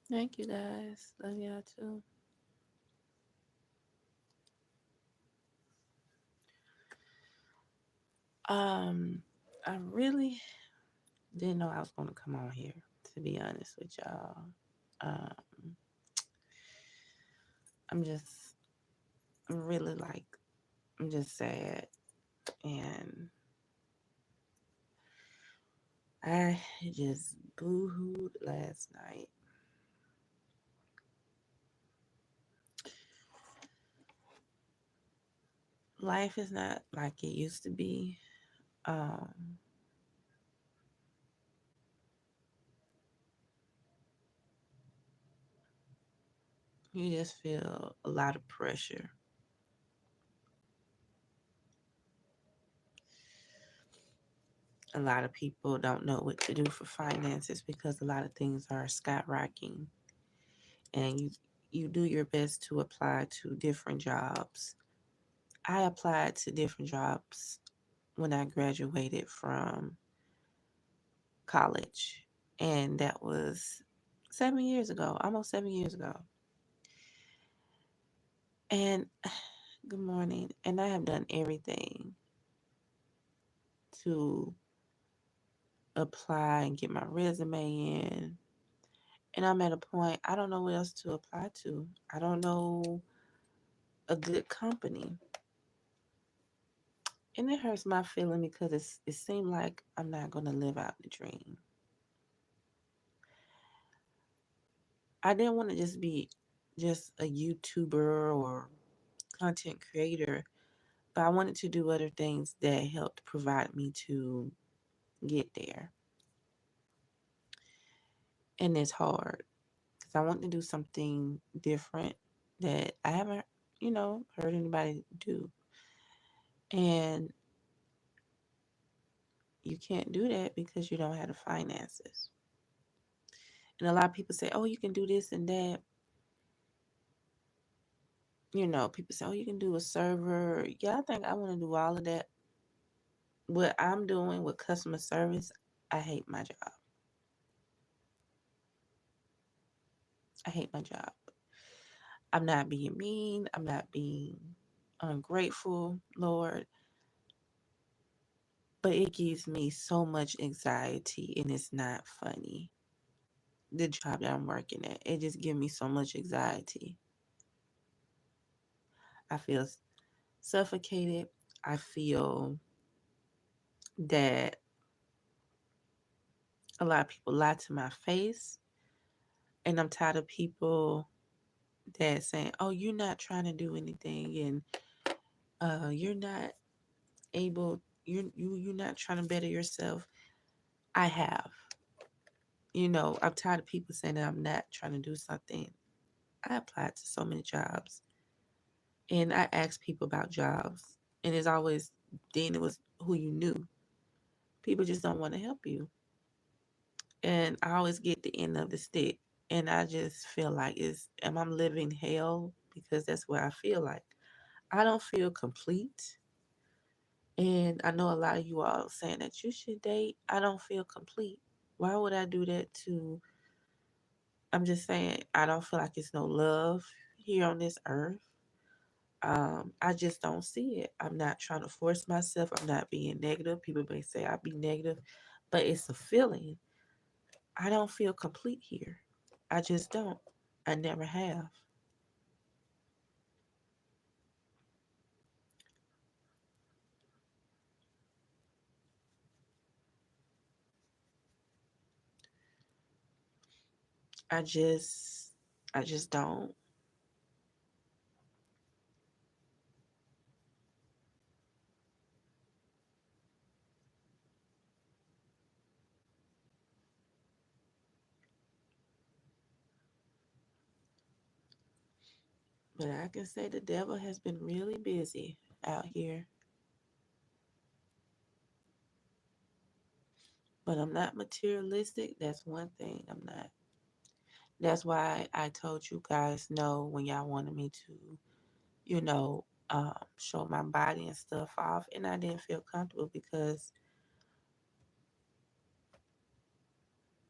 Thank you guys. Love y'all too. Um, I really didn't know I was going to come on here, to be honest with y'all. Um, I'm just really like, I'm just sad. And I just boo hooed last night. Life is not like it used to be. Um, you just feel a lot of pressure. A lot of people don't know what to do for finances because a lot of things are skyrocketing, and you do your best to apply to different jobs. I applied to different jobs when I graduated from college, and that was 7 years ago, almost 7 years ago. And good morning. And I have done everything to apply and get my resume in. And I'm at a point, I don't know what else to apply to. I don't know a good company. And it hurts my feeling because it seemed like I'm not going to live out the dream. I didn't want to just be just a YouTuber or content creator, but I wanted to do other things that helped provide me to get there. And it's hard because I want to do something different that I haven't, heard anybody do. And you can't do that because you don't have the finances. And a lot of people say, oh, you can do this and that. People say, oh, you can do a server. Yeah, I think I want to do all of that. What I'm doing with customer service, I hate my job. I hate my job. I'm not being mean. I'm not being ungrateful, Lord. But it gives me so much anxiety and it's not funny. The job that I'm working at, it just gives me so much anxiety. I feel suffocated. I feel that a lot of people lie to my face. And I'm tired of people that saying, oh, you're not trying to do anything and you're not able, you're not trying to better yourself. I have. I'm tired of people saying that I'm not trying to do something. I applied to so many jobs and I asked people about jobs. And it's always, then it was who you knew. People just don't want to help you. And I always get the end of the stick. And I just feel like am I living hell? Because that's what I feel like. I don't feel complete. And I know a lot of you all saying that you should date. I don't feel complete. Why would I do that to? I'm just saying, I don't feel like it's no love here on this earth. I just don't see it. I'm not trying to force myself. I'm not being negative. People may say I be negative, but it's a feeling. I don't feel complete here. I just don't. I never have. I just, I just don't. But I can say the devil has been really busy out here. But I'm not materialistic. That's one thing I'm not. That's why I told you guys no when y'all wanted me to, show my body and stuff off. And I didn't feel comfortable because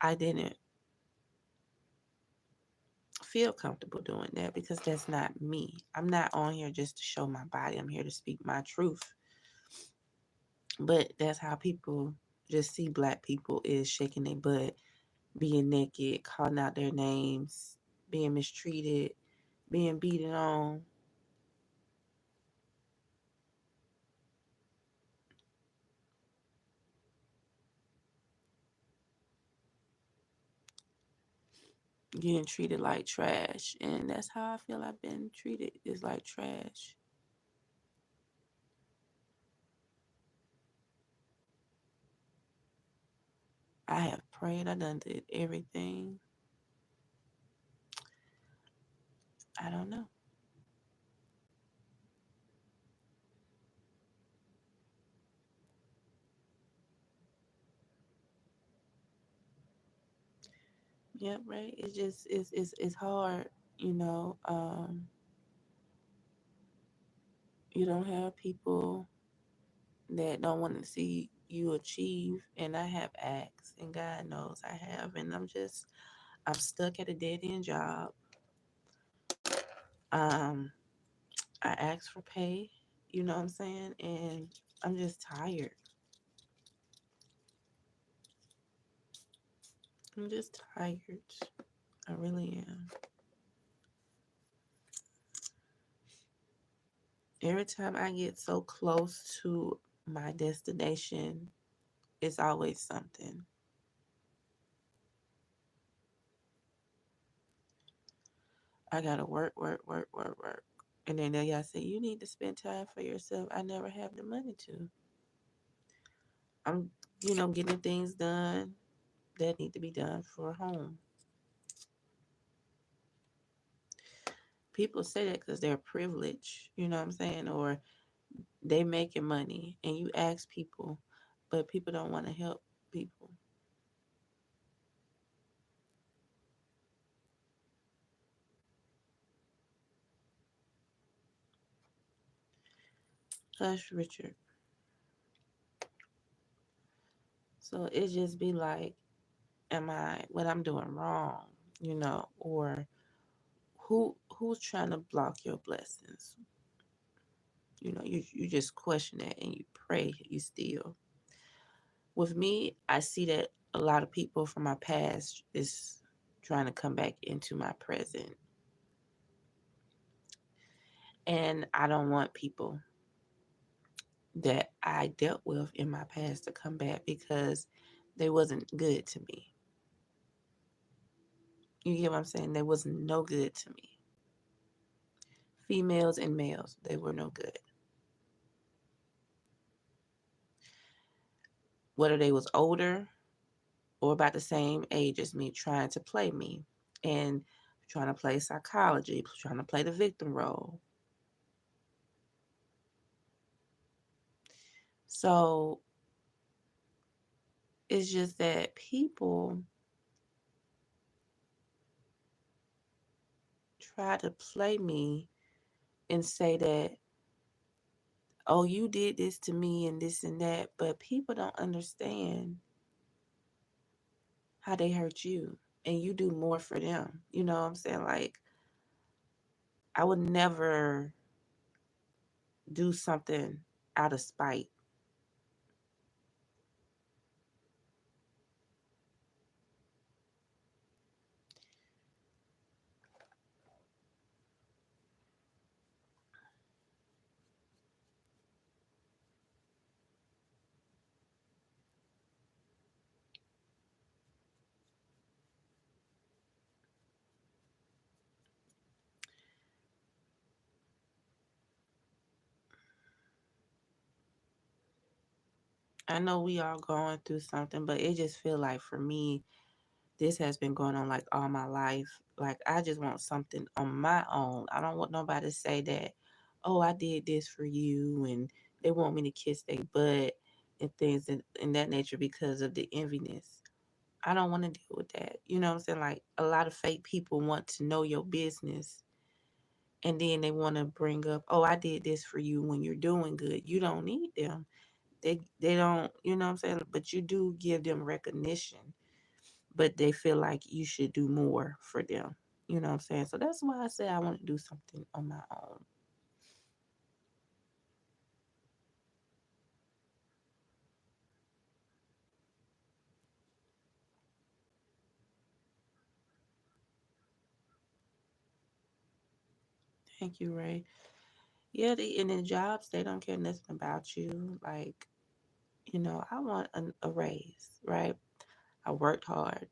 I didn't feel comfortable doing that because that's not me. I'm not on here just to show my body. I'm here to speak my truth. But that's how people just see black people is shaking their butt, being naked, calling out their names, being mistreated, being beaten on. Getting treated like trash. And that's how I feel I've been treated is like trash. I have prayed, I done did everything. I don't know. Yep, right. It's just it's hard, you know. You don't have people that don't want to see you achieve, and I have acts, and God knows I have, and I'm stuck at a dead end job. Um, I asked for pay, you know what I'm saying, and I'm just tired. I'm just tired. I really am. Every time I get so close to my destination, it's always something. I gotta work, work, work, work, work. And then they gotta say, you need to spend time for yourself. I never have the money to. I'm, getting things done that need to be done for home. People say that because they're privileged, you know what I'm saying? Or they making money and you ask people, but people don't want to help people. Hush, Richard. So it just be like, am I what I'm doing wrong, or who's trying to block your blessings? You just question that and you pray you still. With me, I see that a lot of people from my past is trying to come back into my present. And I don't want people that I dealt with in my past to come back because they wasn't good to me. You get what I'm saying? They was no good to me. Females and males, they were no good. Whether they was older or about the same age as me, trying to play me and trying to play psychology, trying to play the victim role. So it's just that people try to play me and say that, oh, you did this to me and this and that, but people don't understand how they hurt you and you do more for them. You know what I'm saying? Like, I would never do something out of spite. I know we all going through something, but it just feel like for me, this has been going on like all my life. Like I just want something on my own. I don't want nobody to say that, oh, I did this for you and they want me to kiss their butt and things in that nature because of the enviness. I don't want to deal with that. You know what I'm saying? Like a lot of fake people want to know your business and then they want to bring up, oh, I did this for you when you're doing good. You don't need them. They don't, you know what I'm saying? But you do give them recognition, but they feel like you should do more for them. You know what I'm saying? So that's why I said I want to do something on my own. Thank you, Ray. Yeah, and in jobs, they don't care nothing about you. Like, I want a raise, right? I worked hard.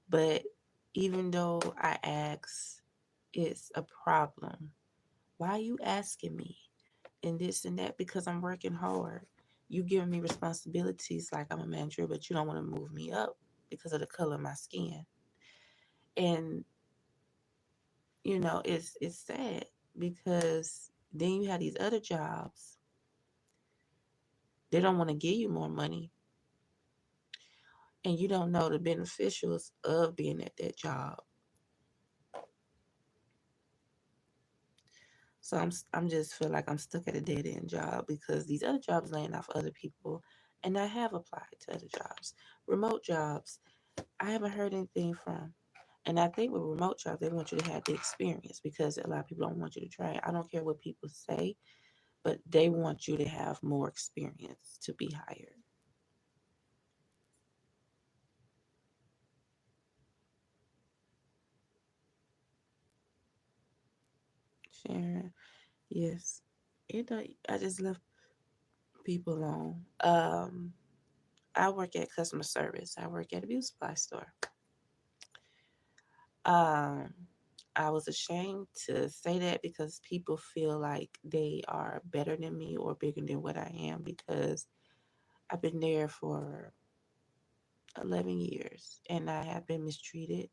But even though I ask, it's a problem. Why are you asking me? And this and that because I'm working hard. You giving me responsibilities like I'm a manager, but you don't want to move me up because of the color of my skin. And it's sad because then you have these other jobs. They don't want to give you more money, and you don't know the beneficials of being at that job. So I'm just feel like I'm stuck at a dead end job because these other jobs laying off other people, and I have applied to other jobs, remote jobs. I haven't heard anything from. And I think with remote jobs, they want you to have the experience because a lot of people don't want you to try it. I don't care what people say, but they want you to have more experience to be hired. Sharon, yes. I just left people alone. I work at customer service. I work at a beauty supply store. Um, I was ashamed to say that because people feel like they are better than me or bigger than what I am because I've been there for 11 years and I have been mistreated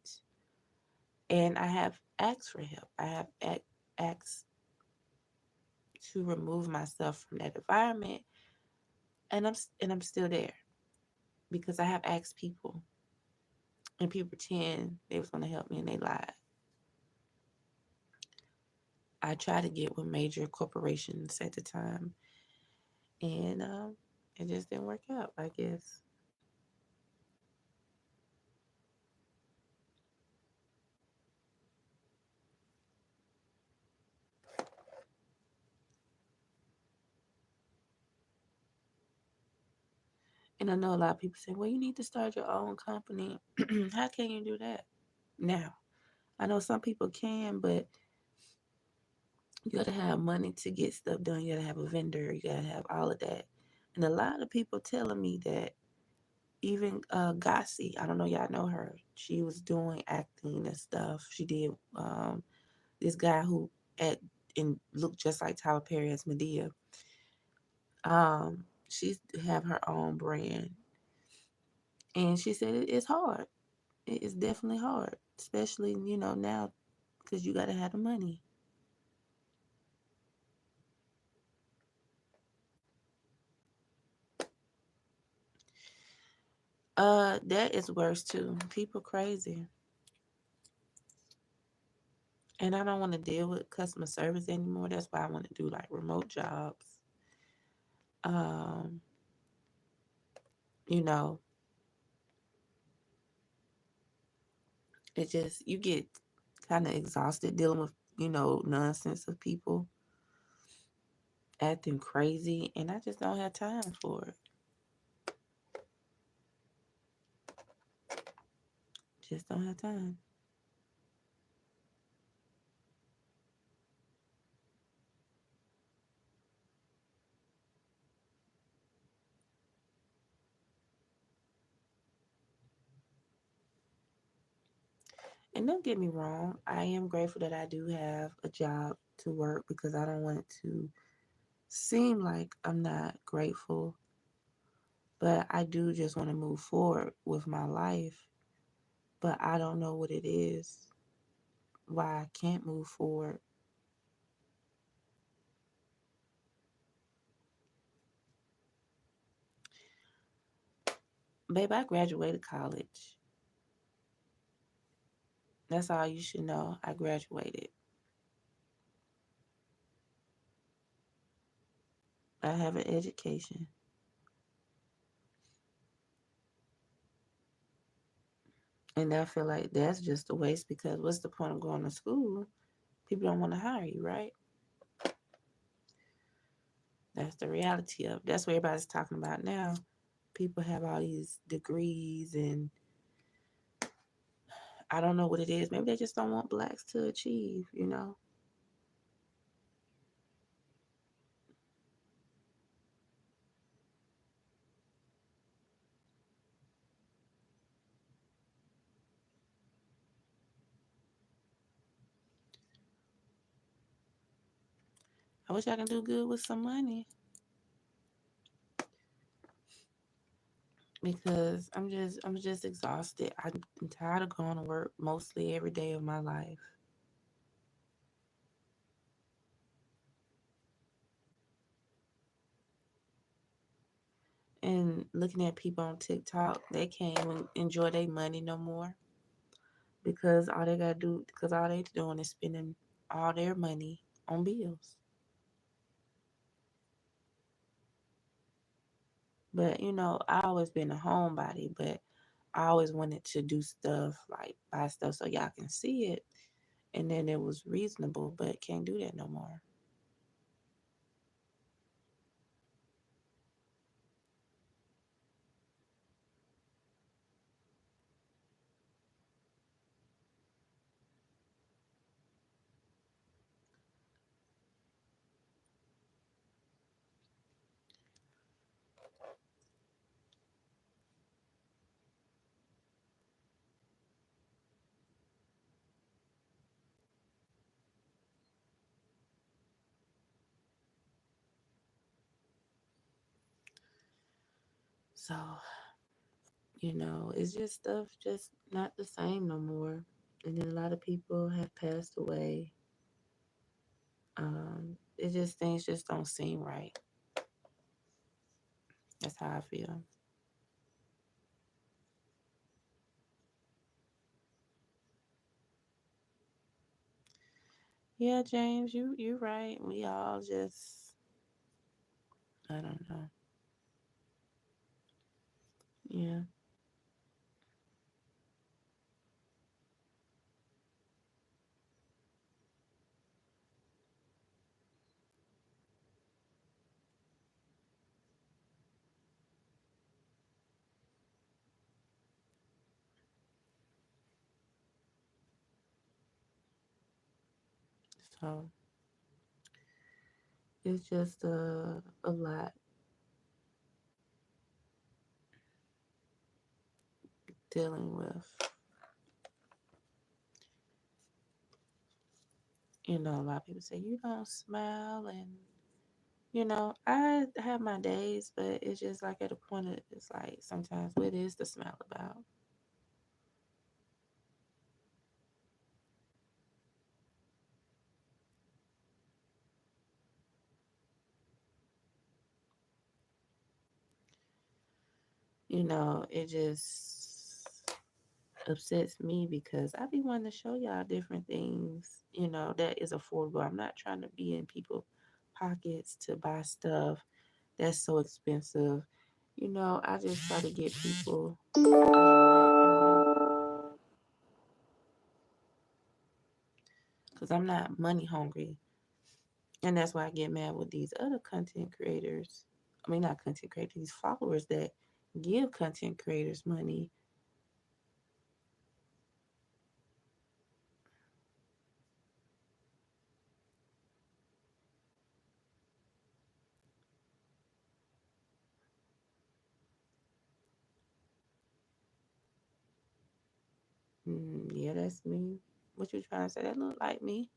and I have asked for help. I have asked to remove myself from that environment and I'm still there because I have asked people and people pretend they was going to help me and they lied. I tried to get with major corporations at the time and it just didn't work out, I guess. And I know a lot of people say, well, you need to start your own company. How can you do that now? I know some people can, but you got to have money to get stuff done. You got to have a vendor. You got to have all of that. And a lot of people telling me that even Gossi, I don't know, y'all know her. She was doing acting and stuff. She did this guy who act and looked just like Tyler Perry as Medea. She's have her own brand, and she said it's hard. It is definitely hard, especially now because you got to have the money. That is worse too. People crazy. And I don't want to deal with customer service anymore. That's why I want to do like remote jobs. Um, you know, it just you get kind of exhausted dealing with, nonsense of people acting crazy and I just don't have time for it. Just don't have time. And don't get me wrong, I am grateful that I do have a job to work because I don't want it to seem like I'm not grateful, but I do just want to move forward with my life, but I don't know what it is, why I can't move forward. Babe, I graduated college. That's all you should know. I graduated. I have an education. And I feel like that's just a waste because what's the point of going to school? People don't want to hire you, right? That's the reality of that's what everybody's talking about now. People have all these degrees and I don't know what it is. Maybe they just don't want blacks to achieve, you know? I wish I could do good with some money because I'm just exhausted. I'm tired of going to work mostly every day of my life. And looking at people on TikTok, they can't even enjoy their money no more because all they doing is spending all their money on bills. But I always been a homebody, but I always wanted to do stuff like buy stuff so y'all can see it, and then it was reasonable, but can't do that no more. So it's just stuff just not the same no more. And then a lot of people have passed away. It just things just don't seem right. That's how I feel. Yeah, James, you're right. We all just I don't know. Yeah. So it's just a lot dealing with. A lot of people say you don't smile, and I have my days, but it's just like at a point, it's like sometimes what is the smile about? It just upsets me because I be wanting to show y'all different things, that is affordable. I'm not trying to be in people's pockets to buy stuff that's so expensive. I just try to get people, because I'm not money hungry. And that's why I get mad with these other content creators. I mean, not content creators, these followers that give content creators money. Yeah, that's me. What you trying to say? That look like me.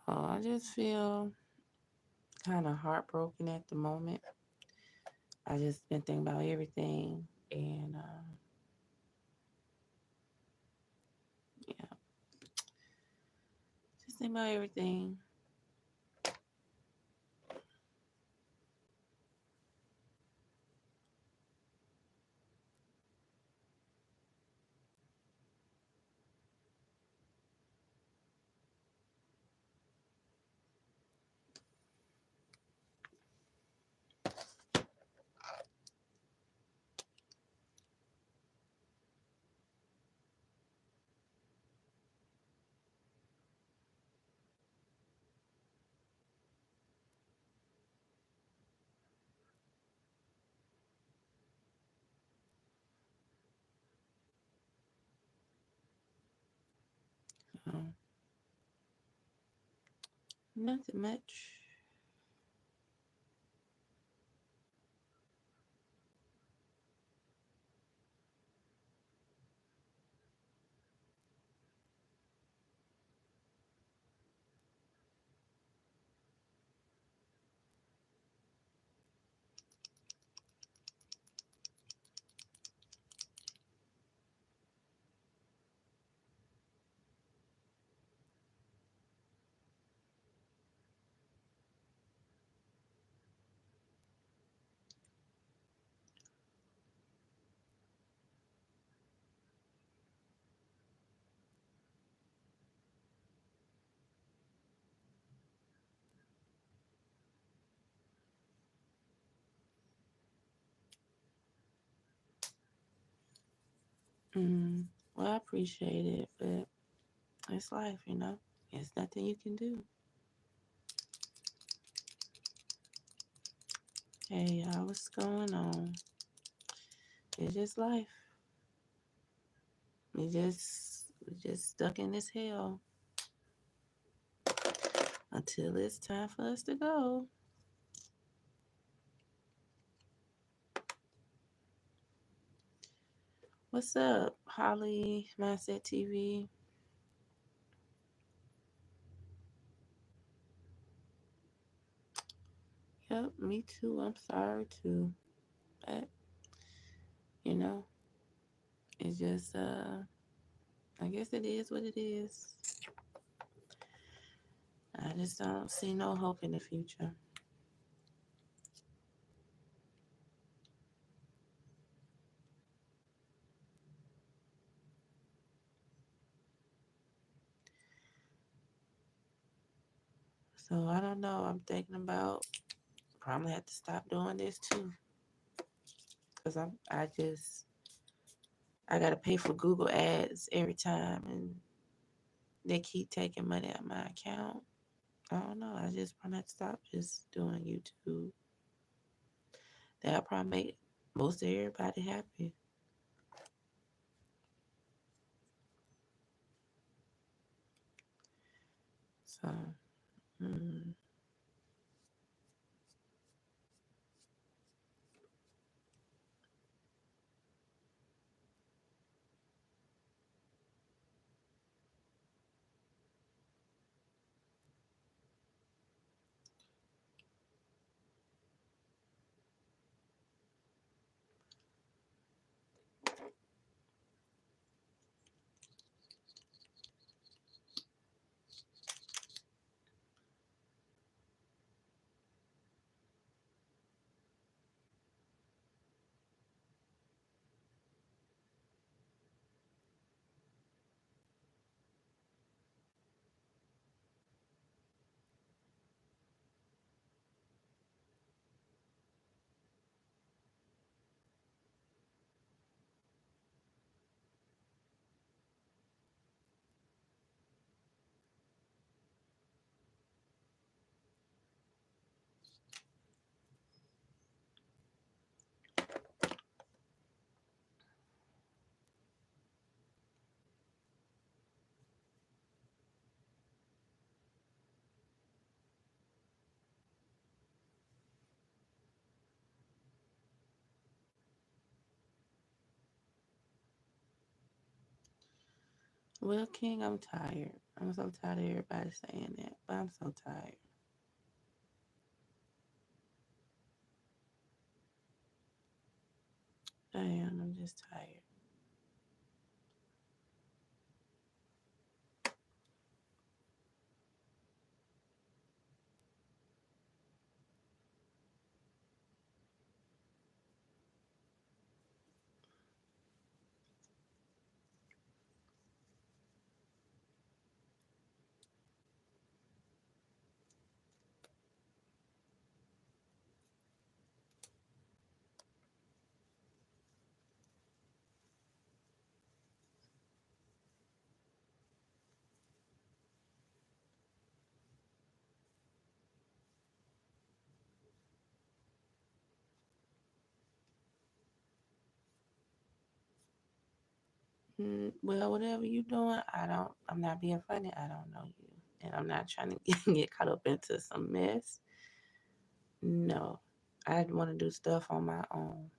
So I just feel kind of heartbroken at the moment. I just been thinking about everything, and yeah, just think about everything. So nothing much. Mm, well, I appreciate it, but it's life, you know. It's nothing you can do. Hey, y'all, what's going on? It's just life. We just stuck in this hell until it's time for us to go. What's up, Holly Mindset TV? Yep, me too. I'm sorry too. But you know, it's just I guess it is what it is. I just don't see no hope in the future. So I don't know. I'm thinking about probably have to stop doing this too. Cause I gotta pay for Google ads every time and they keep taking money out of my account. I don't know. I just probably have to stop just doing YouTube. That'll probably make most of everybody happy. So, mm, well, King, I'm tired. I'm so tired of everybody saying that, but I'm so tired. I am. I'm just tired. Well, whatever you doing, I'm not being funny. I don't know you. And I'm not trying to get caught up into some mess. No. I want to do stuff on my own.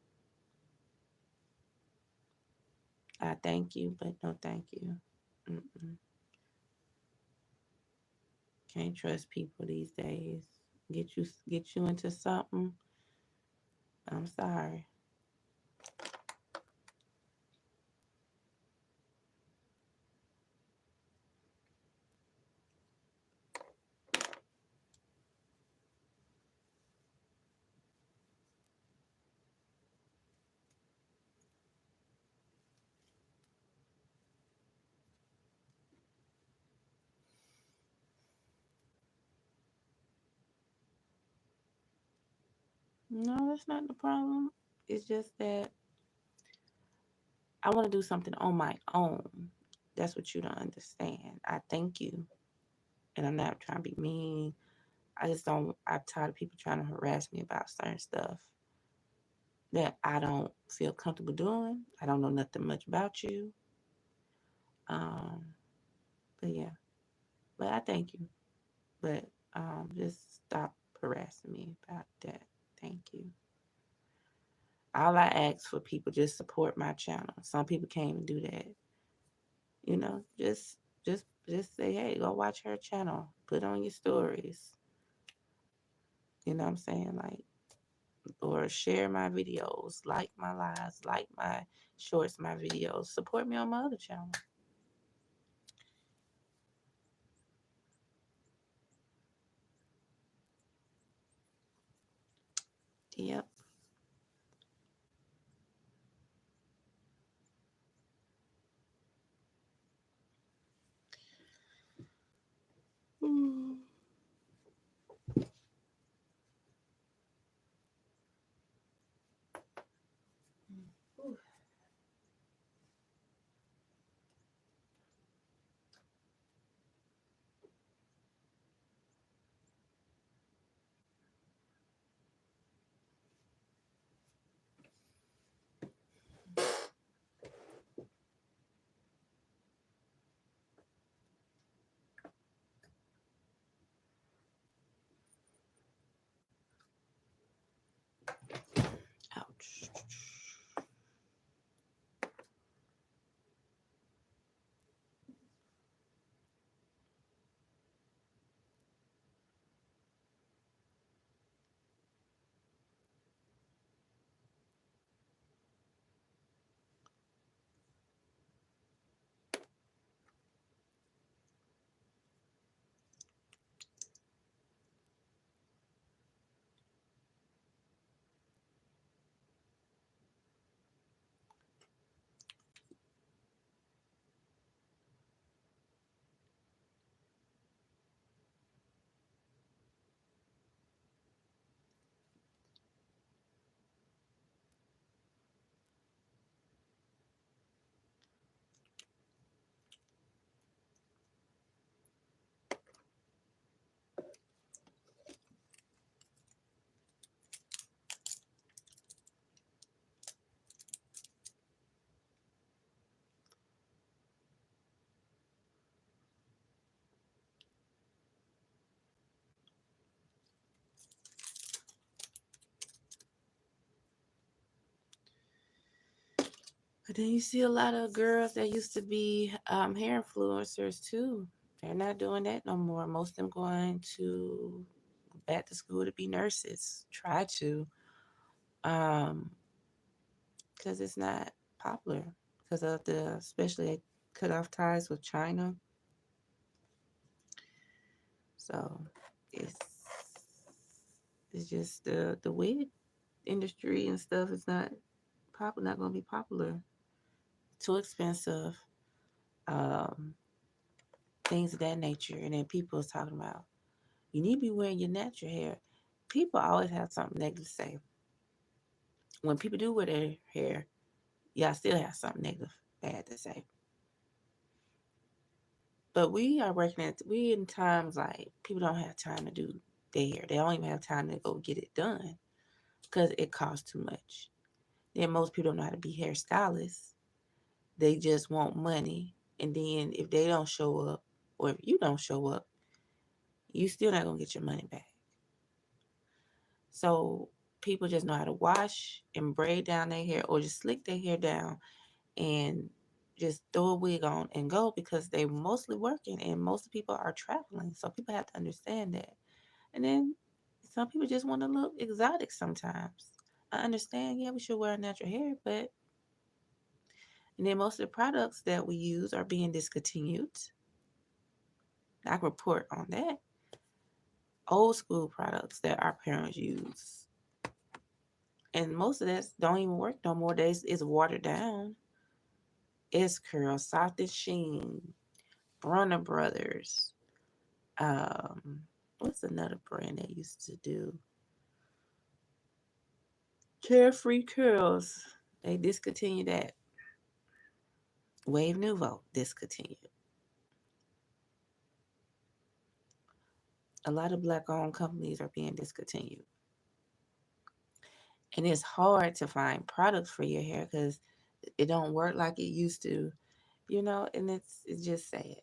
I thank you, but no thank you. Mm-mm. Can't trust people these days. Get you into something. I'm sorry. No, that's not the problem. It's just that I want to do something on my own. That's what you don't understand. I thank you. And I'm not trying to be mean. I just don't, I'm tired of people trying to harass me about certain stuff that I don't feel comfortable doing. I don't know nothing much about you. Um, but yeah, but I thank you. But just stop harassing me about that. Thank you. All I ask for people just support my channel. Some people can't even do that. Just say, hey, go watch her channel. Put on your stories. You know what I'm saying? Like, or share my videos, like my lives, like my shorts, my videos. Support me on my other channel. Yep. Mm. Ouch. But then you see a lot of girls that used to be hair influencers too. They're not doing that no more. Most of them going to back to school to be nurses. Try to, um, because it's not popular because of the especially they cut off ties with China. So it's it's just the wig industry and stuff is not going to be popular. Too expensive. Um, Things of that nature. And then people is talking about you need to be wearing your natural hair. People always have something negative to say. When people do wear their hair, y'all still have something negative, bad to say. But we in times like people don't have time to do their hair. They don't even have time to go get it done because it costs too much. Then most people don't know how to be hairstylists. They just want money. And then if they don't show up, or if you don't show up, you still not gonna get your money back. So people just know how to wash and braid down their hair or just slick their hair down and just throw a wig on and go because they're mostly working and most people are traveling. So people have to understand that. And then some people just want to look exotic sometimes. I understand, yeah, we should wear natural hair, but and then most of the products that we use are being discontinued. I can report on that. Old school products that our parents use. And most of that don't even work no more. Days it's watered down. It's Curl, Soft and Sheen, Brunner Brothers. Um, what's another brand that used to do Carefree Curls? They discontinued that. Wave Nouveau discontinued. A lot of black-owned companies are being discontinued, and it's hard to find products for your hair because it don't work like it used to, and it's just sad.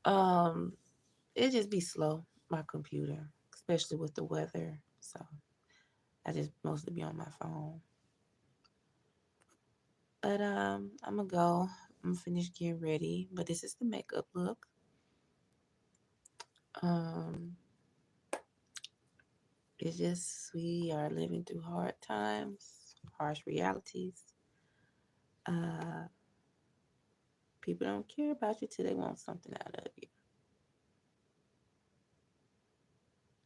Um, it just be slow, my computer, especially with the weather. So I just mostly be on my phone. But I'm gonna go. I'm finished getting ready. But this is the makeup look. Um, it's just we are living through hard times, harsh realities. Uh, People don't care about you till they want something out of you,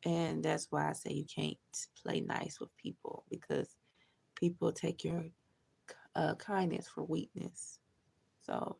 and that's why I say you can't play nice with people because people take your kindness for weakness. So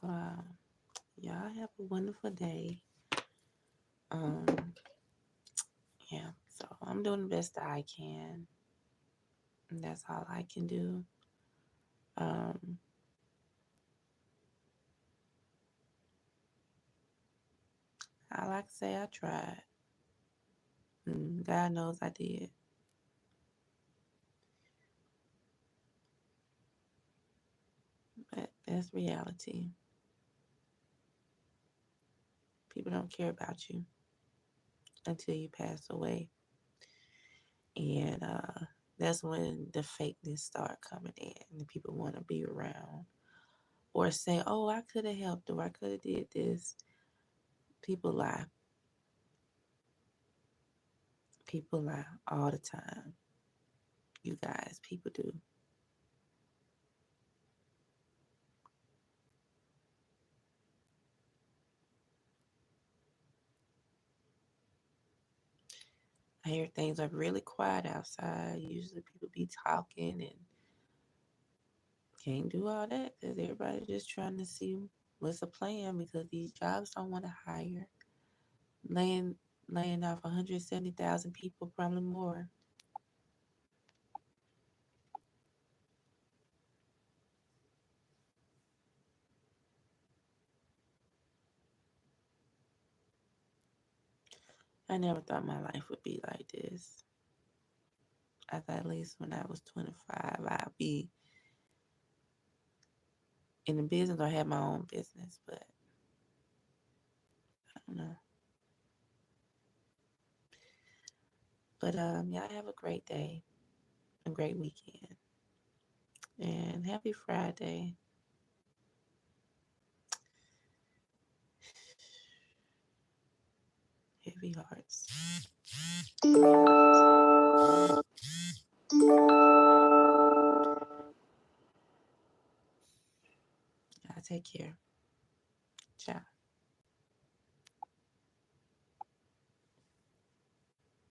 So y'all have a wonderful day. Um, yeah. So I'm doing the best that I can, and that's all I can do. Um, I like to say I tried. And God knows I did, but that's reality. People don't care about you until you pass away, and that's when the fakeness start coming in, and people want to be around or say, "Oh, I could have helped, or I could have did this." People lie. People lie all the time. You guys, people do. I hear things are really quiet outside. Usually people be talking and can't do all that because everybody just trying to see what's the plan because these jobs don't want to hire. Laying laying off 170,000 people, probably more. I never thought my life would be like this. I thought at least when I was 25, I'd be in the business or have my own business, but I don't know. But y'all have a great day, a great weekend, and happy Friday. Heavy hearts. Heavy hearts. I take care. Ciao.